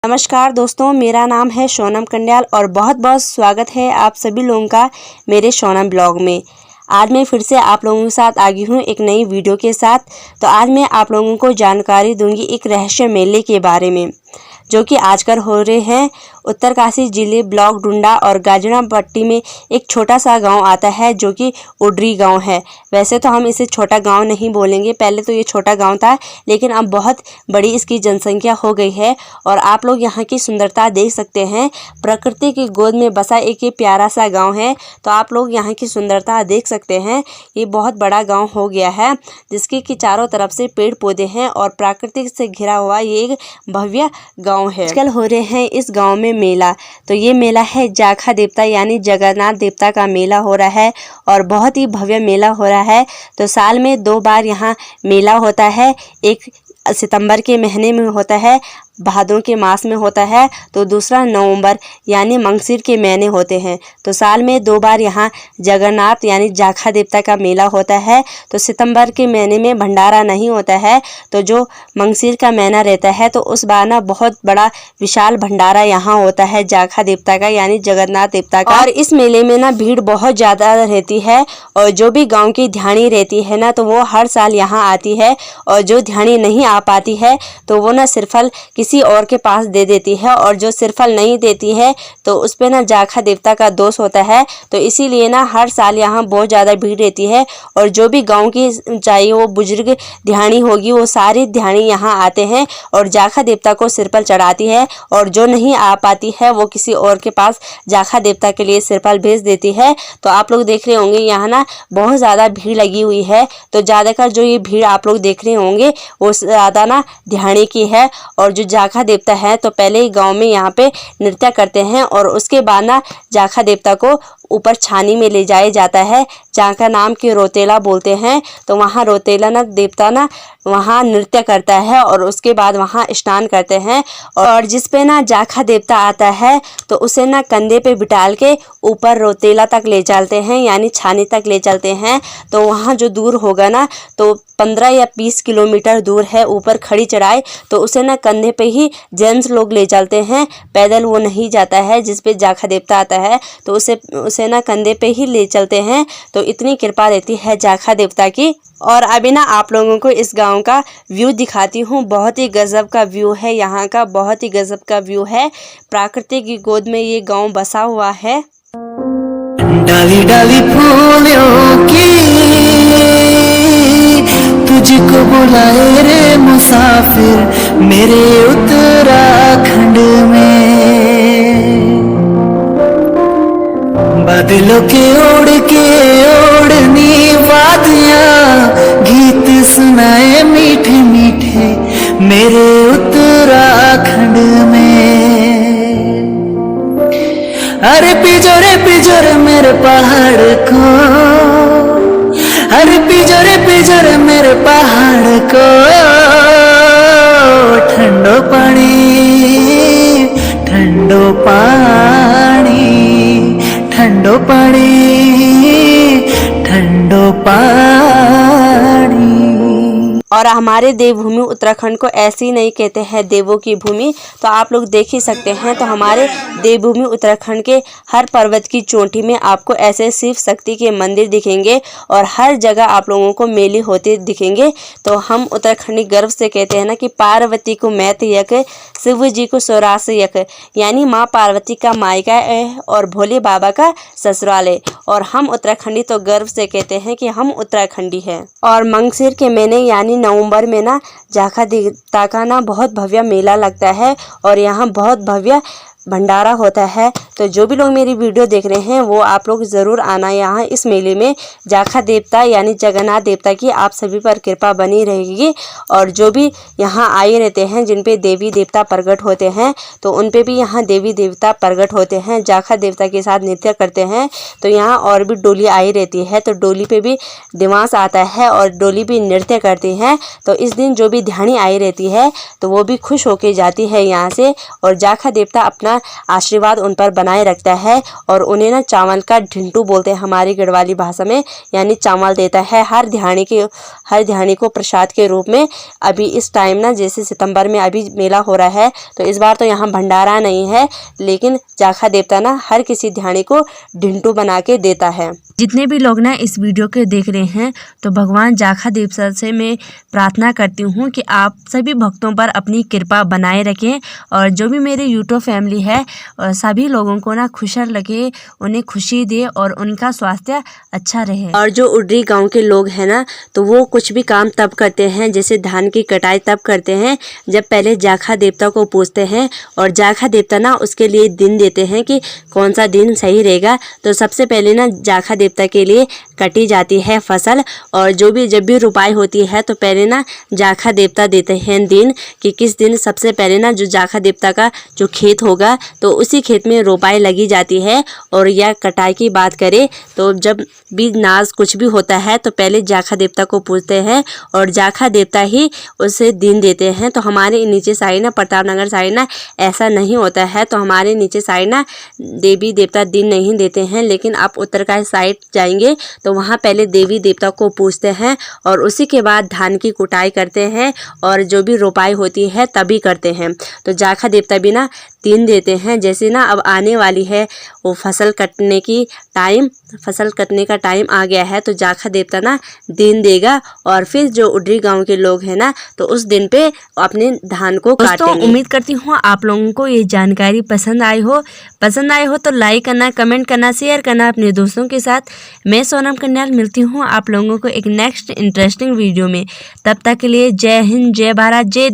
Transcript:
नमस्कार दोस्तों, मेरा नाम है सोनम कंड्याल और बहुत बहुत स्वागत है आप सभी लोगों का मेरे सोनम ब्लॉग में। आज मैं फिर से आप लोगों के साथ आ गई हूँ एक नई वीडियो के साथ। तो आज मैं आप लोगों को जानकारी दूंगी एक रहस्य मेले के बारे में जो कि आजकल हो रहे हैं। उत्तरकाशी जिले ब्लॉक डुंडा और गाजनापट्टी में एक छोटा सा गांव आता है जो कि उडरी गांव है। वैसे तो हम इसे छोटा गांव नहीं बोलेंगे, पहले तो ये छोटा गांव था लेकिन अब बहुत बड़ी इसकी जनसंख्या हो गई है। और आप लोग यहाँ की सुंदरता देख सकते हैं। प्रकृति की गोद में बसा एक ये प्यारा सा गाँव है। तो आप लोग यहाँ की सुंदरता देख सकते हैं। ये बहुत बड़ा गाँव हो गया है जिसके कि चारों तरफ से पेड़ पौधे हैं और प्राकृतिक से घिरा हुआ ये एक भव्य गाँव है। आजकल हो रहे हैं इस गांव में मेला। तो ये मेला है जाखा देवता यानी जगन्नाथ देवता का मेला हो रहा है और बहुत ही भव्य मेला हो रहा है। तो साल में 2 बार यहाँ मेला होता है। एक सितंबर के महीने में होता है, भादों के मास में होता है, तो दूसरा नवंबर यानी मंगसिर के महीने होते हैं। तो साल में 2 बार यहाँ जगन्नाथ यानी जाखा देवता का मेला होता है। तो सितंबर के महीने में भंडारा नहीं होता है, तो जो मंगसिर का महीना रहता है तो उस बार ना बहुत बड़ा विशाल भंडारा यहाँ होता है जाखा देवता का यानी जगन्नाथ देवता का। और इस मेले में ना भीड़ बहुत ज़्यादा रहती है और जो भी गाँव की ध्यानी रहती है ना तो वो हर साल यहाँ आती है। और जो ध्यानी नहीं आ पाती है तो वो ना सिरफल किसी और के पास दे देती है और जो सिरफल नहीं देती है तो उस पे ना जाखा देवता का दोष होता है। तो इसीलिए ना हर साल यहाँ बहुत ज़्यादा भीड़ रहती है और जो भी गांव की चाहे वो बुजुर्ग ध्यानी होगी वो सारी ध्यानी यहाँ आते हैं और जाखा देवता को सिरफल चढ़ाती है। और जो नहीं आ पाती है वो किसी और के पास जाखा देवता के लिए सिरफल भेज देती है। तो आप लोग देख रहे होंगे यहाँ ना बहुत ज़्यादा भीड़ लगी हुई है। तो ज़्यादातर जो ये भीड़ आप लोग देख रहे होंगे वो ज़्यादा ना ध्यानी की है। और जो जाखा देवता है तो पहले ही गांव में यहाँ पे नृत्य करते हैं और उसके बाद ना जाखा देवता को ऊपर छानी में ले जाया जाता है जहाँ का नाम के रोतेला बोलते हैं। तो वहाँ रोतेला ना देवता ना वहाँ नृत्य करता है और उसके बाद वहाँ स्नान करते हैं। और जिस पे ना जाखा देवता आता है तो उसे ना कंधे पे बिठाल के ऊपर रोतेला तक ले चलते हैं यानी छानी तक ले चलते हैं। तो वहाँ जो दूर होगा ना तो 15 या 20 किलोमीटर दूर है ऊपर खड़ी चढ़ाई, तो उसे ना कंधे पे ही जेंट्स लोग ले चलते हैं, पैदल वो नहीं जाता है। जिस पे जाखा देवता आता है तो उसे ना कंधे पे ही ले चलते हैं। तो इतनी कृपा रहती है जाखा देवता की। और अभी ना आप लोगों को इस गांव का व्यू दिखाती हूँ। बहुत ही गजब का व्यू है यहाँ का, बहुत ही गजब का व्यू है। प्रकृति की गोद में ये गांव बसा हुआ है। डाली डाली फूलों की तुझको बुलाए रे मुसाफिर मेरे उत्तराखंड में। बादलों के ओढ़नी वादियाँ गीत सुनाए मीठे मीठे मेरे उत्तराखंड में। अरे पिजोरे मेरे पहाड़ को, अरे पिजोरे मेरे पहाड़ को ठंडो पानी ठंडो पानी ठंडो पानी ठंडो पानी। और हमारे देवभूमि उत्तराखंड को ऐसे ही नहीं कहते हैं देवों की भूमि। तो आप लोग देख ही सकते हैं। तो हमारे देवभूमि उत्तराखंड के हर पर्वत की चोटी में आपको ऐसे शिव शक्ति के मंदिर दिखेंगे और हर जगह आप लोगों को मेले होते दिखेंगे। तो हम उत्तराखंडी गर्व से कहते हैं ना कि पार्वती को मैत यक, शिव जी को सौरास यक, यानी माँ पार्वती का मायका है और भोले बाबा का ससुराल है। और हम उत्तराखंडी तो गर्व से कहते हैं कि हम उत्तराखंडी हैं। और मंगसिर के महीने यानी नवंबर में ना जाखा देवता का ना बहुत भव्य मेला लगता है और यहाँ बहुत भव्य भंडारा होता है। तो जो भी लोग मेरी वीडियो देख रहे हैं वो आप लोग ज़रूर आना यहाँ इस मेले में। जाखा देवता यानी जगन्नाथ देवता की आप सभी पर कृपा बनी रहेगी। और जो भी यहाँ आए रहते हैं जिन पे देवी देवता प्रकट होते हैं तो उन पे भी यहाँ देवी देवता प्रकट होते हैं, जाखा देवता के साथ नृत्य करते हैं। तो यहाँ और भी डोली आई रहती है तो डोली पे भी दिमाग आता है और डोली भी नृत्य करती हैं। तो इस दिन जो भी ध्यानी आई रहती है तो वो भी खुश होके जाती है यहाँ से और जाखा देवता अपना आशीर्वाद उन पर बना बनाए रखता है और उन्हें ना चावल का ढिंटू बोलते हैं हमारी गढ़वाली भाषा में, यानी चावल देता है हर ध्यानी को प्रसाद के रूप में। अभी इस टाइम ना जैसे सितंबर में अभी मेला हो रहा है, तो इस बार तो यहाँ भंडारा नहीं है, लेकिन जाखा देवता ना हर किसी ध्यानी को ढिंटू बना के देता है। जितने भी लोग ना इस वीडियो के देख रहे हैं, तो भगवान जाखा देवता से मैं प्रार्थना करती हूँ कि आप सभी भक्तों पर अपनी कृपा बनाए रखें और जो भी मेरे यूट्यूब फैमिली है सभी लोगों को ना खुशहाल रखे, उन्हें खुशी दे और उनका स्वास्थ्य अच्छा रहे। और जो उडरी गांव के लोग हैं ना, तो वो कुछ भी काम तब करते हैं, जैसे धान की कटाई तब करते हैं जब पहले जाखा देवता को पूछते हैं और जाखा देवता ना उसके लिए दिन देते हैं कि कौन सा दिन सही रहेगा। तो सबसे पहले ना जाखा देवता के लिए कटी जाती है फसल, और जब भी रुपाई होती है तो पहले ना जाखा देवता देते हैं दिन कि किस दिन सबसे पहले ना जो जाखा देवता का जो खेत होगा तो उसी खेत में रोपाई लगी जाती है। और या कटाई की बात करें तो जब भी नाज कुछ भी होता है तो पहले जाखा देवता को पूछते हैं और जाखा देवता ही उसे दिन देते हैं। तो हमारे नीचे साइड ना प्रतापनगर साइड ना ऐसा नहीं होता है, तो हमारे नीचे साइड ना देवी देवता दिन नहीं देते हैं, लेकिन आप उत्तरकाशी साइड जाएंगे तो वहाँ पहले देवी देवता को पूछते हैं और उसी के बाद धान की कुटाई करते हैं और जो भी रोपाई होती है तभी करते हैं। तो जाखा देवता भी ना दिन देते हैं। जैसे ना अब आने वाली है वो फसल कटने का टाइम आ गया है, तो जाखा देवता ना दिन देगा और फिर जो उडरी गांव के लोग हैं ना तो उस दिन पे अपने धान को काटेंगे। उम्मीद करती हूँ आप लोगों को ये जानकारी पसंद आई हो तो लाइक करना, कमेंट करना, शेयर करना अपने दोस्तों के साथ। मैं सोनम कन्याल मिलती हूँ आप लोगों को एक नेक्स्ट इंटरेस्टिंग वीडियो में। तब तक के लिए जय हिंद, जय भारत, जय